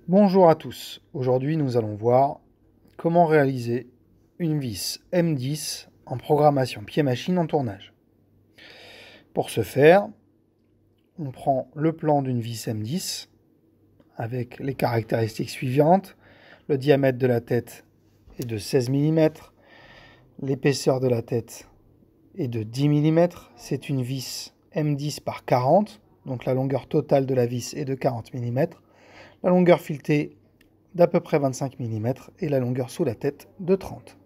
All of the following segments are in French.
Bonjour à tous, aujourd'hui nous allons voir comment réaliser une vis M10 en programmation pied-machine en tournage. Pour ce faire, on prend le plan d'une vis M10 avec les caractéristiques suivantes. Le diamètre de la tête est de 16 mm, l'épaisseur de la tête est de 10 mm, c'est une vis M10 par 40, donc la longueur totale de la vis est de 40 mm, la longueur filetée d'à peu près 25 mm et la longueur sous la tête de 30.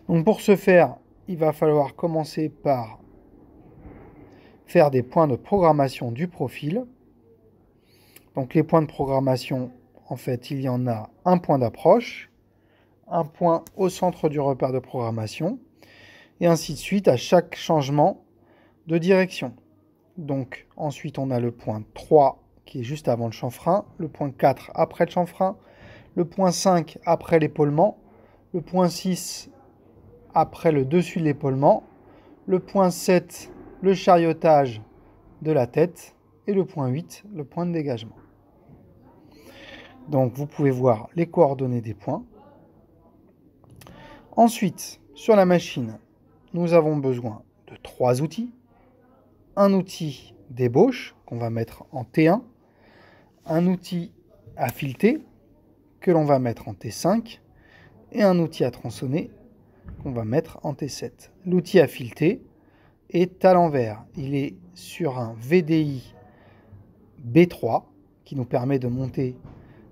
Donc pour ce faire, il va falloir commencer par faire des points de programmation du profil. Donc les points de programmation, en fait, il y en a un point d'approche, un point au centre du repère de programmation, et ainsi de suite à chaque changement de direction. Donc ensuite on a le point 3 qui est juste avant le chanfrein, le point 4 après le chanfrein, le point 5 après l'épaulement, le point 6 après le dessus de l'épaulement, le point 7 le chariotage de la tête et le point 8 le point de dégagement. Donc vous pouvez voir les coordonnées des points. Ensuite, sur la machine, nous avons besoin de 3 outils. Un outil d'ébauche qu'on va mettre en T1, un outil à fileter que l'on va mettre en T5 et un outil à tronçonner qu'on va mettre en T7. L'outil à fileter est à l'envers. Il est sur un VDI B3 qui nous permet de monter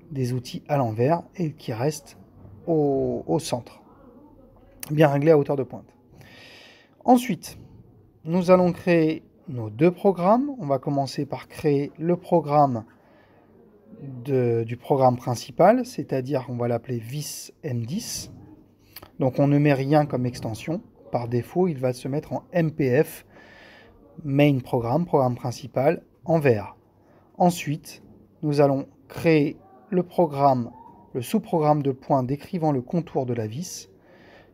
des outils à l'envers et qui reste au centre, bien réglé à hauteur de pointe. Ensuite, nous allons créer nos deux programmes. On va commencer par créer le programme du programme principal, c'est-à-dire on va l'appeler vis M10. Donc on ne met rien comme extension. Par défaut, il va se mettre en MPF, main programme principal, en vert. Ensuite, nous allons créer le programme, le sous-programme de points décrivant le contour de la vis,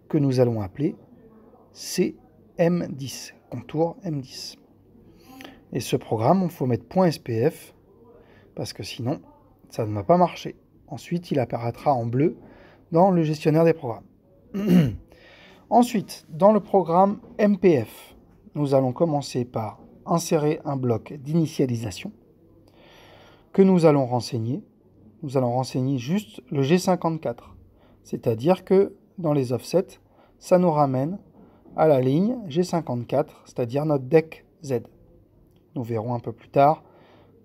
que nous allons appeler CM10, contour M10. Et ce programme, il faut mettre .spf, parce que sinon, ça ne va pas marcher. Ensuite, il apparaîtra en bleu dans le gestionnaire des programmes. Ensuite, dans le programme MPF, nous allons commencer par insérer un bloc d'initialisation que nous allons renseigner. Nous allons renseigner juste le G54, c'est-à-dire que dans les offsets, ça nous ramène à la ligne G54, c'est-à-dire notre deck Z. Nous verrons un peu plus tard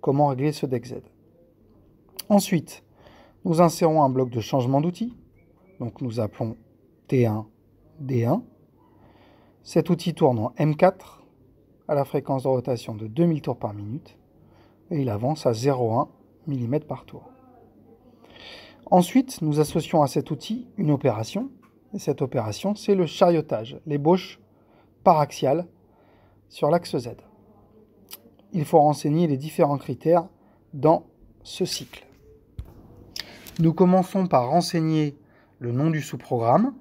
comment régler ce deck Z. Ensuite, nous insérons un bloc de changement d'outil. Donc nous appelons T1, D1. Cet outil tourne en M4 à la fréquence de rotation de 2000 tours par minute et il avance à 0,1 mm par tour. Ensuite, nous associons à cet outil une opération. Et cette opération, c'est le chariotage, l'ébauche paraxiale sur l'axe Z. Il faut renseigner les différents critères dans ce cycle. Nous commençons par renseigner le nom du sous-programme,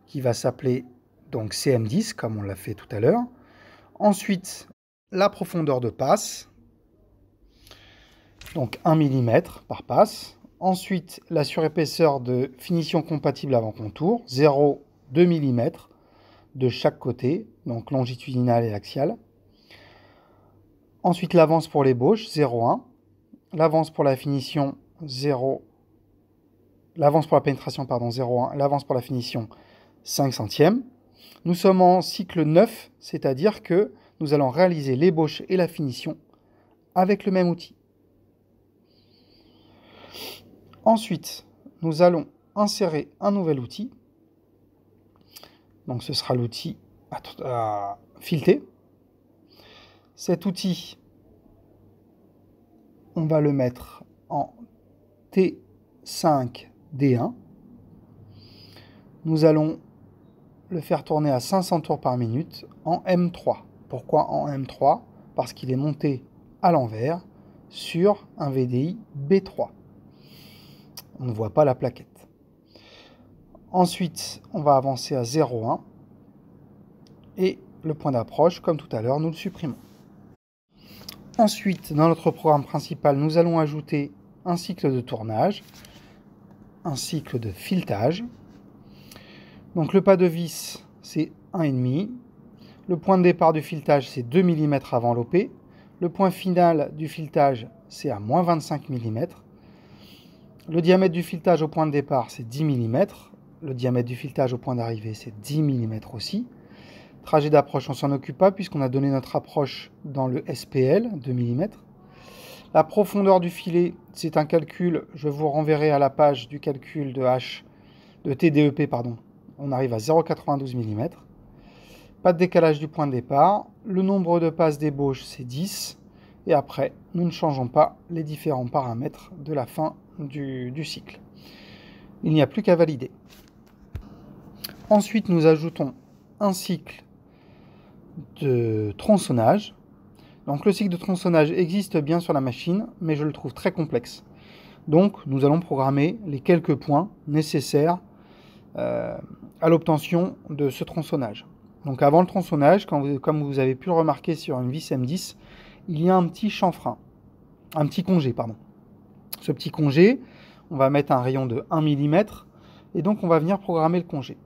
qui va s'appeler donc CM10, comme on l'a fait tout à l'heure. Ensuite, la profondeur de passe, donc 1 mm par passe. Ensuite, la surépaisseur de finition compatible avant contour, 0,2 mm de chaque côté, donc longitudinal et axial. Ensuite, l'avance pour l'ébauche, 0,1. L'avance pour la finition, 0. L'avance pour la pénétration, pardon, 0,1. L'avance pour la finition, 5 centièmes. Nous sommes en cycle 9, c'est-à-dire que nous allons réaliser l'ébauche et la finition avec le même outil. Ensuite, nous allons insérer un nouvel outil. Donc ce sera l'outil à fileter. Cet outil, on va le mettre en T5D1. Nous allons le faire tourner à 500 tours par minute en M3. Pourquoi en M3? Parce qu'il est monté à l'envers sur un VDI B3. On ne voit pas la plaquette. Ensuite, on va avancer à 0,1 et le point d'approche, comme tout à l'heure, nous le supprimons. Ensuite, dans notre programme principal, nous allons ajouter un cycle de tournage, un cycle de filetage. Donc le pas de vis, c'est 1,5. Le point de départ du filetage, c'est 2 mm avant l'OP. Le point final du filetage, c'est à moins 25 mm. Le diamètre du filetage au point de départ, c'est 10 mm. Le diamètre du filetage au point d'arrivée, c'est 10 mm aussi. Trajet d'approche, on s'en occupe pas puisqu'on a donné notre approche dans le SPL, 2 mm. La profondeur du filet, c'est un calcul, je vous renverrai à la page du calcul de TDEP, pardon. On arrive à 0,92 mm. Pas de décalage du point de départ. Le nombre de passes d'ébauche, c'est 10. Et après, nous ne changeons pas les différents paramètres de la fin du cycle. Il n'y a plus qu'à valider. Ensuite, nous ajoutons un cycle de tronçonnage. Donc le cycle de tronçonnage existe bien sur la machine, mais je le trouve très complexe. Donc nous allons programmer les quelques points nécessaires à l'obtention de ce tronçonnage. Donc avant le tronçonnage, comme vous avez pu le remarquer sur une vis M10, il y a un petit chanfrein, un petit congé, pardon. Ce petit congé, on va mettre un rayon de 1 mm, et donc on va venir programmer le congé.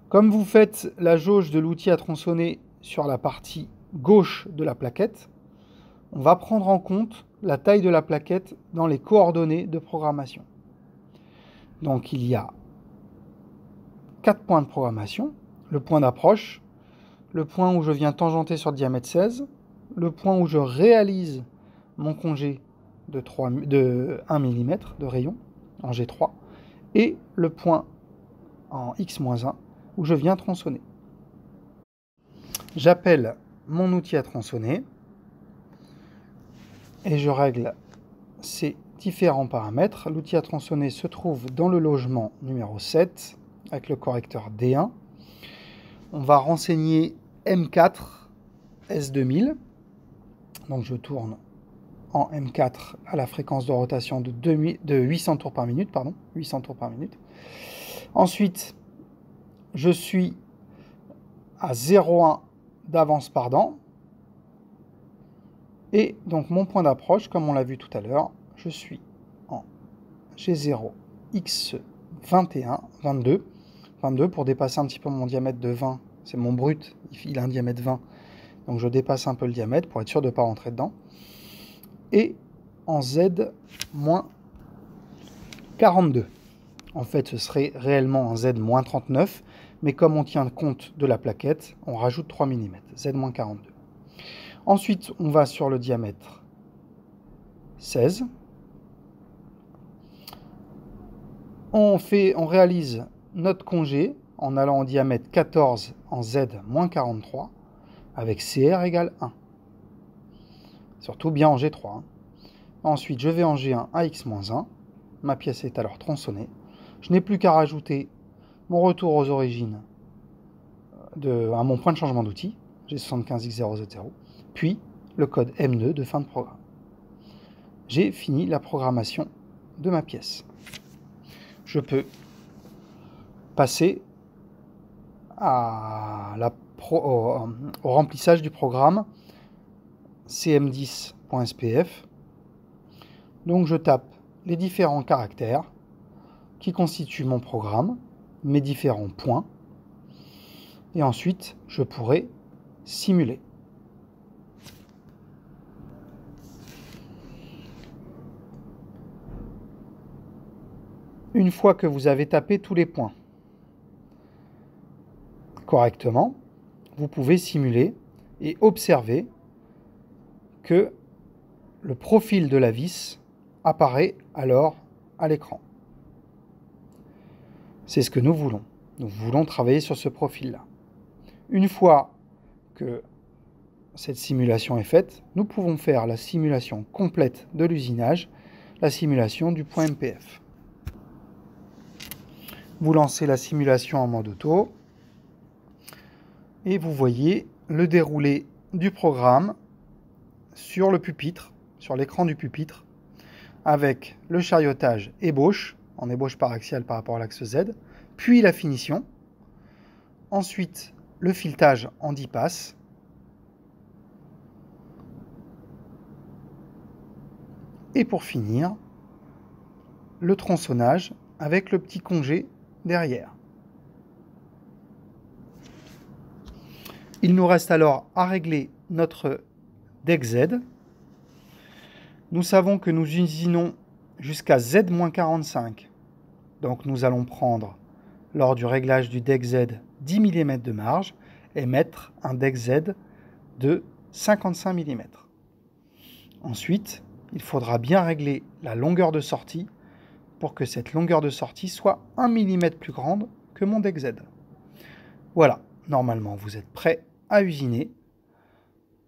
Comme vous faites la jauge de l'outil à tronçonner sur la partie gauche de la plaquette, on va prendre en compte la taille de la plaquette dans les coordonnées de programmation. Donc il y a 4 points de programmation, le point d'approche, le point où je viens tangenter sur le diamètre 16, le point où je réalise mon congé de 1 mm de rayon en G3, et le point en X-1 où je viens tronçonner. J'appelle mon outil à tronçonner et je règle ces différents paramètres. L'outil à tronçonner se trouve dans le logement numéro 7 avec le correcteur D1. On va renseigner M4 S2000. Donc je tourne en M4 à la fréquence de rotation de 800 tours par minute. 800 tours par minute. Ensuite, je suis à 0,1 d'avance par dent. Et donc mon point d'approche, comme on l'a vu tout à l'heure, je suis en G0 X21, 22 pour dépasser un petit peu mon diamètre de 20. C'est mon brut, il a un diamètre 20. Donc je dépasse un peu le diamètre pour être sûr de ne pas rentrer dedans. Et en Z-42. En fait, ce serait réellement en Z-39, mais comme on tient compte de la plaquette, on rajoute 3 mm, Z-42. Ensuite, on va sur le diamètre 16. On réalise notre congé en allant au diamètre 14 en Z-43 avec CR égale 1. Surtout bien en G3. Ensuite, je vais en G1 à X-1. Ma pièce est alors tronçonnée. Je n'ai plus qu'à rajouter mon retour aux origines à mon point de changement d'outil, G75X0Z0, puis le code M2 de fin de programme. J'ai fini la programmation de ma pièce. Je peux passer au remplissage du programme cm10.spf. Donc je tape les différents caractères qui constituent mon programme, mes différents points, et ensuite je pourrai simuler. Une fois que vous avez tapé tous les points correctement, vous pouvez simuler et observer que le profil de la vis apparaît alors à l'écran. C'est ce que nous voulons. Nous voulons travailler sur ce profil-là. Une fois que cette simulation est faite, nous pouvons faire la simulation complète de l'usinage, la simulation du point MPF. Vous lancez la simulation en mode auto et vous voyez le déroulé du programme sur le pupitre, sur l'écran du pupitre, avec le chariotage ébauche, en ébauche paraxiale par rapport à l'axe Z, puis la finition, ensuite le filetage en 10 passes, Et pour finir, le tronçonnage avec le petit congé derrière. Il nous reste alors à régler notre deck Z. Nous savons que nous usinons jusqu'à Z-45. Donc nous allons prendre, lors du réglage du deck Z, 10 mm de marge et mettre un deck Z de 55 mm. Ensuite, il faudra bien régler la longueur de sortie pour que cette longueur de sortie soit 1 mm plus grande que mon deck Z. Voilà, normalement vous êtes prêt à usiner.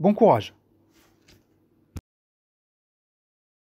Bon courage!